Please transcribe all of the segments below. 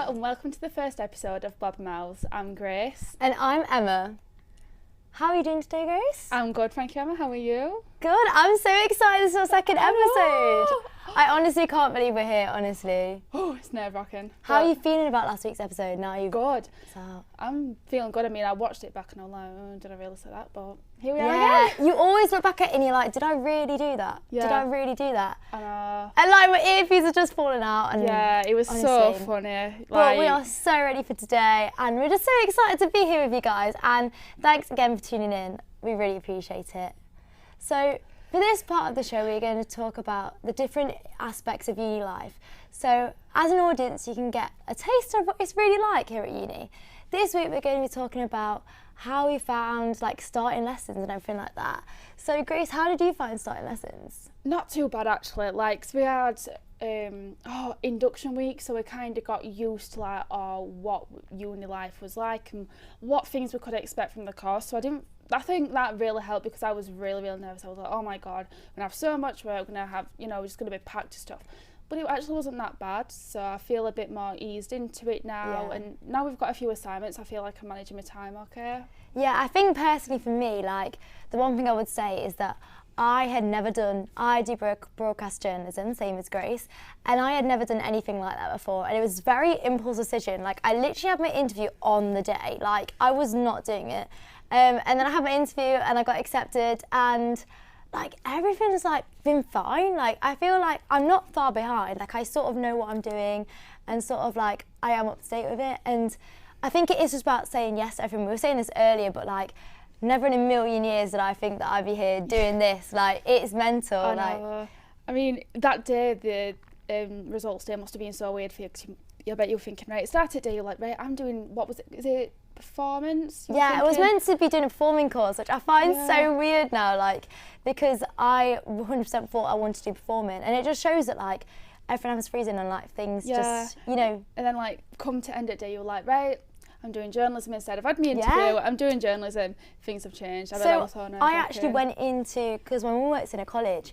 and welcome to the first episode of Blabbermouths. I'm Grace. And I'm Emma. How are you doing today, Grace? I'm good, thank you, Emma. How are you? Good. I'm so excited. This is our second episode. I honestly can't believe we're here, honestly. Oh, it's nerve-wracking. How are you feeling about last week's episode now you've Good. out? I'm feeling good. I mean, I watched it back and I'm like, oh, did I really say that? But here we are again. You always look back at it and you're like, did I really do that? Yeah. Did I really do that? And like my earpiece are just falling out. And yeah, it was honestly, so funny. But we are so ready for today and we're just so excited to be here with you guys. And thanks again for tuning in. We really appreciate it. So for this part of the show, we're going to talk about the different aspects of uni life. So as an audience, you can get a taste of what it's really like here at uni. This week, we're going to be talking about how we found like starting lessons and everything like that. So Grace, how did you find starting lessons? Not too bad actually. Like, so we had induction week, so we kind of got used to like what uni life was like and what things we could expect from the course. So I think that really helped because I was really nervous. I was like, oh my god, we're gonna have so much work, we're gonna have, we're just gonna be packed to stuff. But it actually wasn't that bad, so I feel a bit more eased into it now. And now we've got a few assignments, I feel like I'm managing my time okay. Yeah, I think personally for me, like the one thing I would say is that I do broadcast journalism, same as Grace, and I had never done anything like that before, and it was a very impulse decision. Like I literally had my interview on the day, like I was not doing it. And then I had my interview and I got accepted, and like everything's like been fine. Like I feel like I'm not far behind. Like I sort of know what I'm doing and sort of like I am up to date with it. And I think it is just about saying yes to everything. We were saying this earlier, but like never in a million years did I think that I'd be here doing this. Like it's mental. I mean, that day, the results day must have been so weird for you, 'cause I bet you were thinking, right, it started day, you're like, right, I'm doing, what was it, is it performance? Yeah, I was meant to be doing a performing course, which I find so weird now, like, because I 100% thought I wanted to do performing, and it just shows that, like, everyone was freezing and, like, things just, And then, like, come to end of day, you're like, right, I'm doing journalism instead. I've had my interview, I'm doing journalism, things have changed. I actually went into, because my mum works in a college,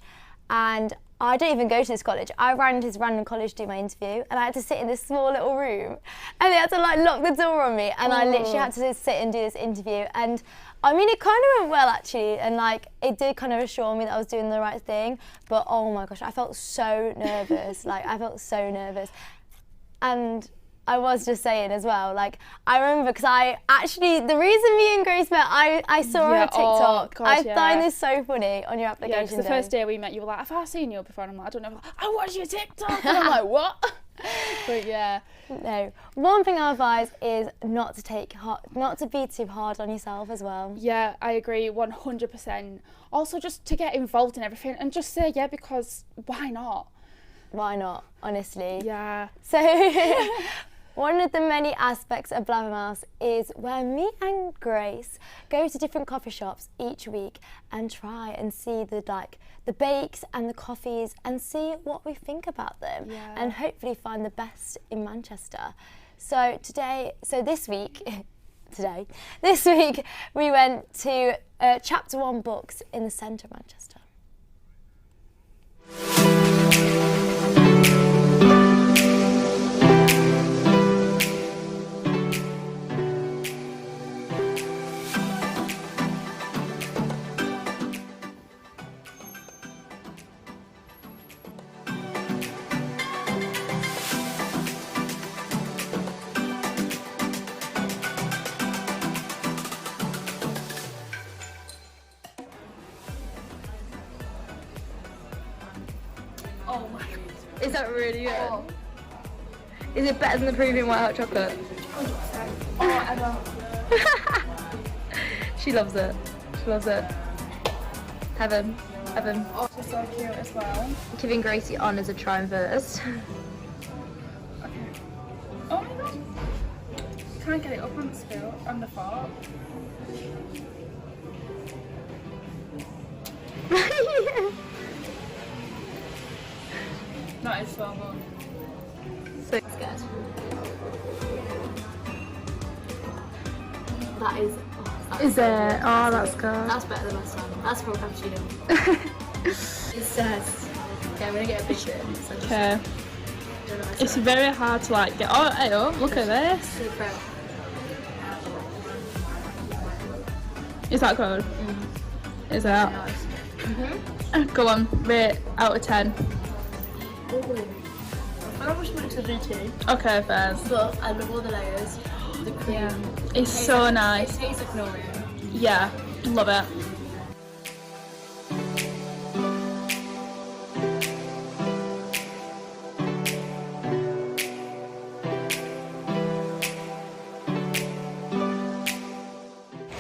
and I don't even go to this college. I ran to this random college to do my interview, and I had to sit in this small little room, and they had to like lock the door on me, and I literally had to sit and do this interview. And I mean, it kind of went well actually, and like it did kind of assure me that I was doing the right thing. But oh my gosh, I felt so nervous. I felt so nervous, and I was just saying as well, like, I remember, because the reason me and Grace met, I saw her on TikTok. I find this so funny on your application. Yeah, because the first day we met, you were like, have I seen you before? And I'm like, I don't know. I watched your TikTok. And I'm like, what? But yeah. No. One thing I advise is not to be too hard on yourself as well. Yeah, I agree 100%. Also, just to get involved in everything and just say yeah, because why not? Why not, honestly? Yeah. So one of the many aspects of Blabbermouths is where me and Grace go to different coffee shops each week and try and see the bakes and the coffees and see what we think about them and hopefully find the best in Manchester. So this week we went to Chapter 1 Books in the centre of Manchester. Oh my god. Is that really good? Oh. Is it better than the premium white hot chocolate? 100%. Emma. She loves it. She loves it. Heaven. Oh, she's so cute as well. Giving Gracie honours a try first. Okay. Oh my god. Can't get it up on the spill, on the fork. That is so good. So it's good. That is. Is it? Oh, that's good. That's better than last time. That's from cappuccino. It says. Okay, I'm gonna get a picture. Okay. It's very hard to like get. Oh, hey, oh, look at this. Is that good? Is that? Go on, rate out of 10. I don't wish mine to be 2. Okay, fair. But I love all the layers. The cream. Yeah. It's so nice. It tastes like an Oreo. Yeah, love it.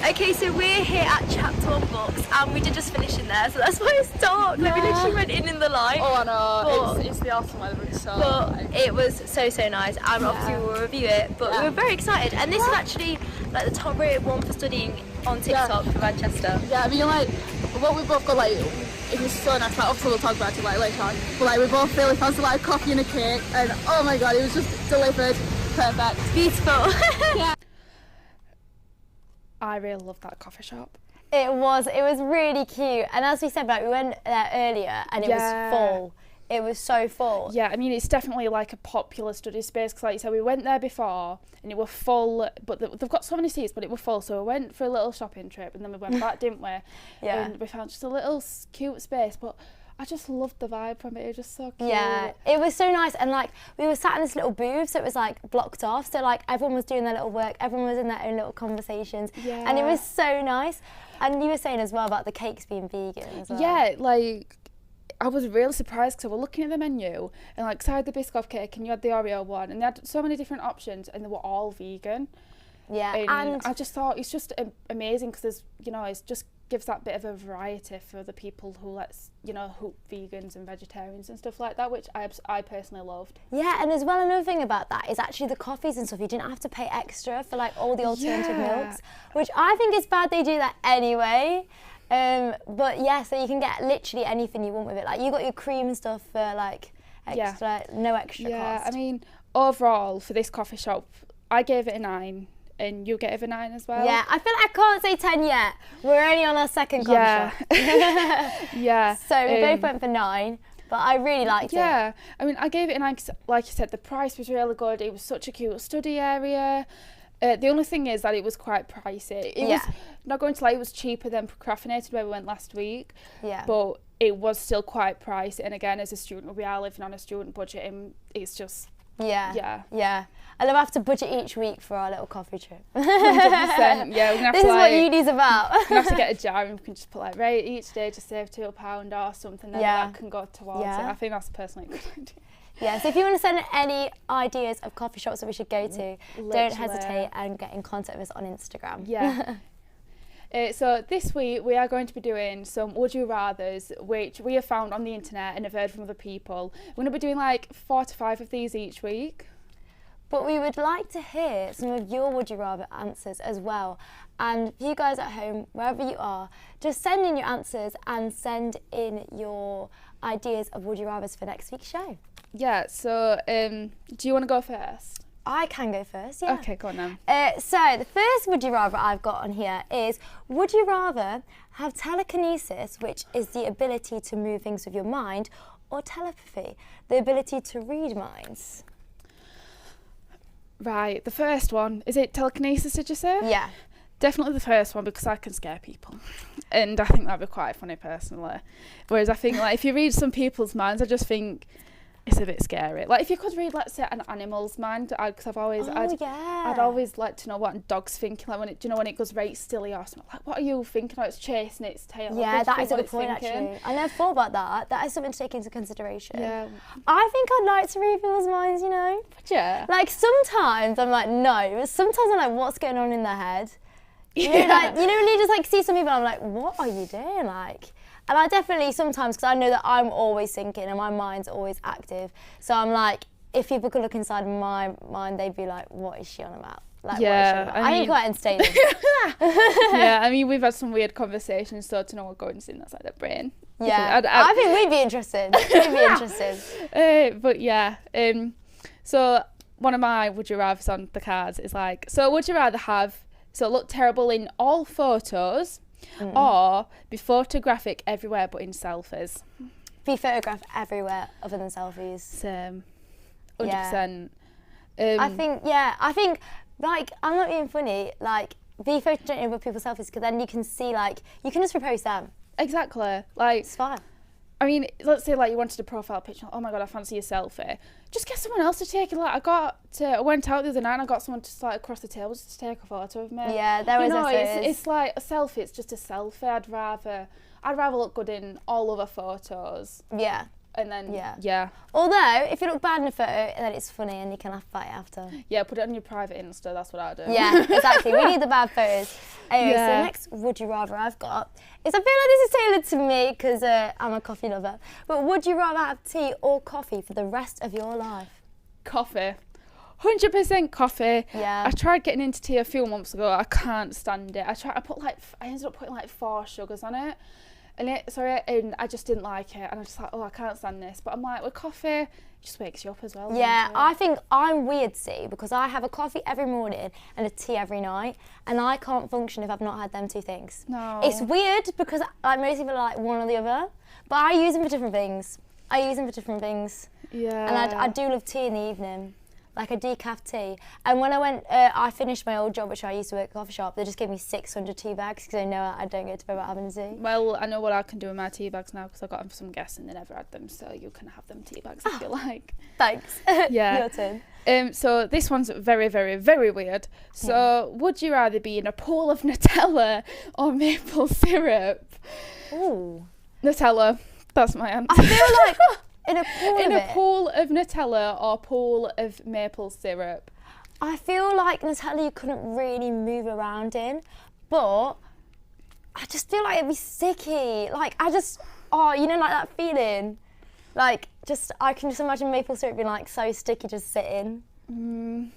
Okay, so we're here at Chapter 1 Books and we did just finish in there, so that's why it's dark. Like, we literally went in the light. Oh, I know. But, It's the autumn weather. It's so but it was so nice, and obviously we'll review it. But we were very excited, and this is actually like the top rated one for studying on TikTok for Manchester. Yeah, I mean, like, what we both got, like, it was so nice. Like, obviously we'll talk about it like later on. But like, we both really fancy like coffee and a cake, and oh my god, it was just delivered. Perfect. Beautiful. Yeah. I really love that coffee shop. It was really cute, and as we said, like, we went there earlier and it was full. It was so full. Yeah, I mean, it's definitely like a popular study space because, like you said, we went there before and it were full, but they've got so many seats, but it were full. So we went for a little shopping trip and then we went back, didn't we? Yeah. And we found just a little cute space, but I just loved the vibe from it. It was just so cute. Yeah, it was so nice, and like we were sat in this little booth, so it was like blocked off. So like everyone was doing their little work, everyone was in their own little conversations, and it was so nice. And you were saying as well about the cakes being vegan as well. Yeah, like I was really surprised because I was looking at the menu and like, so I had the Biscoff cake and you had the Oreo one, and they had so many different options and they were all vegan. Yeah, and I just thought it's just amazing because there's, you know, it just gives that bit of a variety for the people who who vegans and vegetarians and stuff like that, which I personally loved. Yeah, and as well, another thing about that is actually the coffees and stuff. You didn't have to pay extra for like all the alternative milks, which I think is bad. They do that anyway. But yeah, so you can get literally anything you want with it. Like you got your cream and stuff for like extra, no extra cost. Yeah, I mean, overall for this coffee shop, I gave it a 9. And you gave it a 9 as well? Yeah, I feel like I can't say 10 yet. We're only on our second coffee shop. Yeah. So we both went for 9, but I really liked it. Yeah, I mean, I gave it a 9 'cause, like you said, the price was really good. It was such a cute study area. The only thing is that it was quite pricey. It was not going to lie, it was cheaper than Procrastinated where we went last week. Yeah. But it was still quite pricey. And again, as a student, we are living on a student budget, and it's just. Yeah. And we'll have to budget each week for our little coffee trip. 100%. Yeah, we're gonna have this to, is what uni's about. We're gonna have to get a jar and we can just put like, right, each day just save £2 or something, then that can go towards it. I think that's personally a good idea. Yeah, so if you want to send any ideas of coffee shops that we should go to, don't hesitate and get in contact with us on Instagram. Yeah. So this week we are going to be doing some Would You Rathers, which we have found on the internet and have heard from other people. We're going to be doing like 4 to 5 of these each week. But we would like to hear some of your Would You Rather answers as well. And for you guys at home, wherever you are, just send in your answers and send in your ideas of Would You Rathers for next week's show. Yeah, so do you want to go first? I can go first, yeah. Okay, go on then. So the first Would You Rather I've got on here is, would you rather have telekinesis, which is the ability to move things with your mind, or telepathy, the ability to read minds? Right, the first one. Is it telekinesis, did you say? Yeah. Definitely the first one, because I can scare people. And I think that'd be quite funny personally. Whereas I think like if you read some people's minds, I just think it's a bit scary. Like if you could read, let's say, an animal's mind, because I'd always like to know what a dog's thinking. Like when it goes right stilly or something. Like what are you thinking? It's chasing its tail. Yeah, that is a good point actually. I never thought about that. That is something to take into consideration. Yeah. I think I'd like to read people's minds, you know. Yeah. Like sometimes I'm like, no. But sometimes I'm like, what's going on in their head? You know, like, when you just like see some people, I'm like, what are you doing? Like. And I definitely sometimes, because I know that I'm always thinking and my mind's always active. So I'm like, if people could look inside my mind, they'd be like, what is she on about? Like, yeah, I think quite entertaining. Yeah, I mean, we've had some weird conversations, so to know what goes in that's like their brain. Yeah, I think we'd be interested. But yeah, so one of my Would You Rathers on the cards is like, so would you rather look terrible in all photos, or be photographic everywhere but in selfies? Be photographed everywhere other than selfies. Same. 100%. I think, like, I'm not being funny, like, be photogenic with people's selfies because then you can see, like, you can just repost them. Exactly. Like, it's fine. I mean, let's say, like, you wanted a profile picture. Oh my God, I fancy a selfie. Just get someone else to take it. Like, I went out the other night and I got someone to, like, across the table just to take a photo of me. Yeah, there is. It's like a selfie. It's just a selfie. I'd rather look good in all other photos. Yeah. And then, yeah. Although, if you look bad in a photo, then it's funny and you can laugh about it after. Yeah, put it on your private Insta, that's what I do. Yeah, exactly. We need the bad photos. Anyway, so the next would you rather I've got is, I feel like this is tailored to me because I'm a coffee lover. But would you rather have tea or coffee for the rest of your life? Coffee. 100% coffee. Yeah. I tried getting into tea a few months ago. I can't stand it. I ended up putting like 4 sugars on it. And I just didn't like it, and I was just like, I can't stand this. But I'm like, with coffee, it just wakes you up as well. Yeah, I think I'm weird, see, because I have a coffee every morning and a tea every night, and I can't function if I've not had them 2 things. No. It's weird because like most people are like one or the other, but I use them for different things. Yeah. And I do love tea in the evening. Like a decaf tea. And when I finished my old job, which I used to work at a coffee shop, they just gave me 600 tea bags because I know I don't get to bed without having a tea. Well, I know what I can do with my tea bags now because I got them for some guests and they never had them, so you can have them tea bags if you like. Thanks. Yeah. Your turn. So this one's very, very, very weird. So would you rather be in a pool of Nutella or maple syrup? Ooh. Nutella. That's my answer. I feel like in a pool of Nutella or pool of maple syrup. I feel like Nutella you couldn't really move around in, but I just feel like it'd be sticky. Like like that feeling. Like I can just imagine maple syrup being like so sticky just sitting. So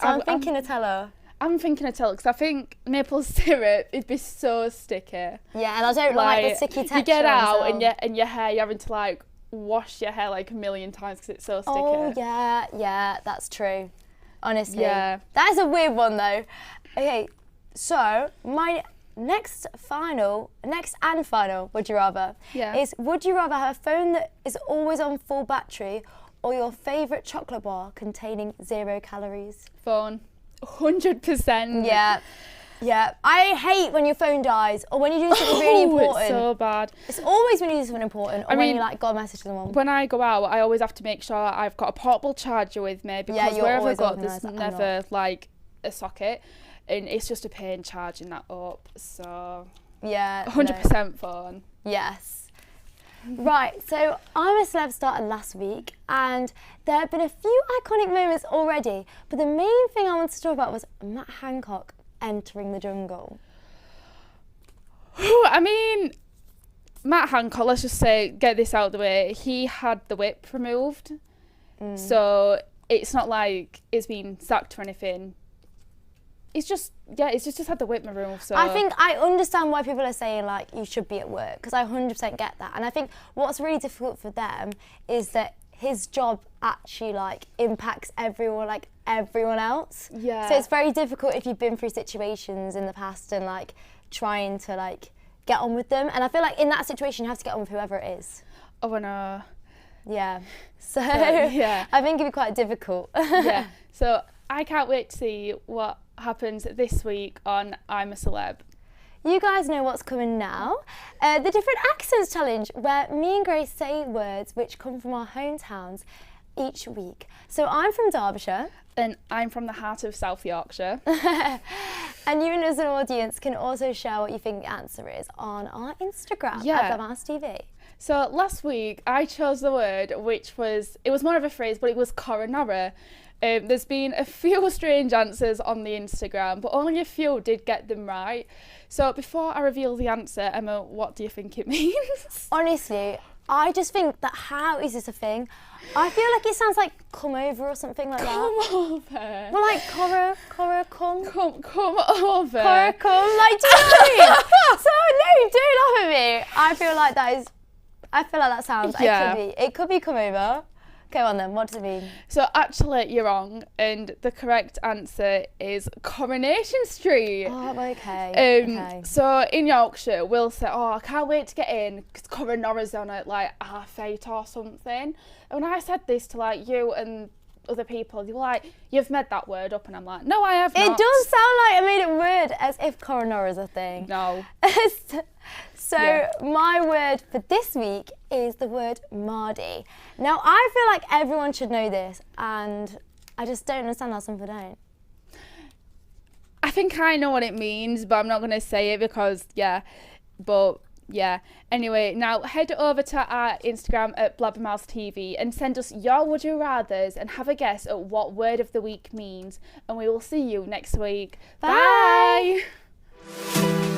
I'm thinking Nutella. I'm thinking Nutella because I think maple syrup it'd be so sticky. Yeah, and I don't like the sticky texture. You get out and your hair, you're having to like wash your hair like a million times because it's so sticky. Oh yeah, that's true. Honestly, yeah, that is a weird one though. Okay, so my next and final would you rather is would you rather have a phone that is always on full battery or your favourite chocolate bar containing 0 calories? Phone. 100%. Yeah. I hate when your phone dies or when you do something really important. It's so bad. It's always when you do something important or when you like got a message to someone. When I go out, I always have to make sure I've got a portable charger with me because wherever I go, there's never like a socket, and it's just a pain charging that up. So 100% phone. Yes. Right, so I'm a Celeb started last week and there have been a few iconic moments already, but the main thing I wanted to talk about was Matt Hancock entering the jungle. I mean, Matt Hancock, let's just say, get this out of the way, he had the whip removed, so it's not like it's been sacked or anything. It's just had the whip removed. So I think I understand why people are saying like you should be at work because I 100% get that, and I think what's really difficult for them is that his job actually like impacts everyone else. Yeah. So it's very difficult if you've been through situations in the past and like trying to like get on with them, and I feel like in that situation you have to get on with whoever it is. Oh, I know. Yeah. So I think it'd be quite difficult. Yeah. So I can't wait to see what happens this week on I'm a Celeb. You guys know what's coming now. The Different Accents Challenge, where me and Grace say words which come from our hometowns each week. So I'm from Derbyshire. And I'm from the heart of South Yorkshire. And you as an audience can also share what you think the answer is on our Instagram at Blabbermouths TV. So last week I chose the word which was more of a phrase, but it was coronara. There's been a few strange answers on the Instagram, but only a few did get them right. So before I reveal the answer, Emma, what do you think it means? Honestly, I just think that how is this a thing? I feel like it sounds like come over or something like that. Come over. Well, like come. Come over. Cora, come. Like, do you know what I mean? So, no, don't laugh at me. I feel like that sounds, it could be come over. Go on then, what does it mean? So actually, you're wrong, and the correct answer is Coronation Street. Oh, okay. Okay. So in Yorkshire, we'll say, oh, I can't wait to get in because Corona's on at like 8:30 or something. And when I said this to like you and other people, they were like, you've made that word up, and I'm like, no, I have not. It does sound like I made it weird, as if coroner is a thing. No. So my word for this week is the word Mardy. Now I feel like everyone should know this, and I just don't understand how some people don't. I think I know what it means, but I'm not going to say it because, Anyway, now head over to our Instagram at Blabbermouths TV and send us your would you rathers and have a guess at what word of the week means. And we will see you next week. Bye. Bye.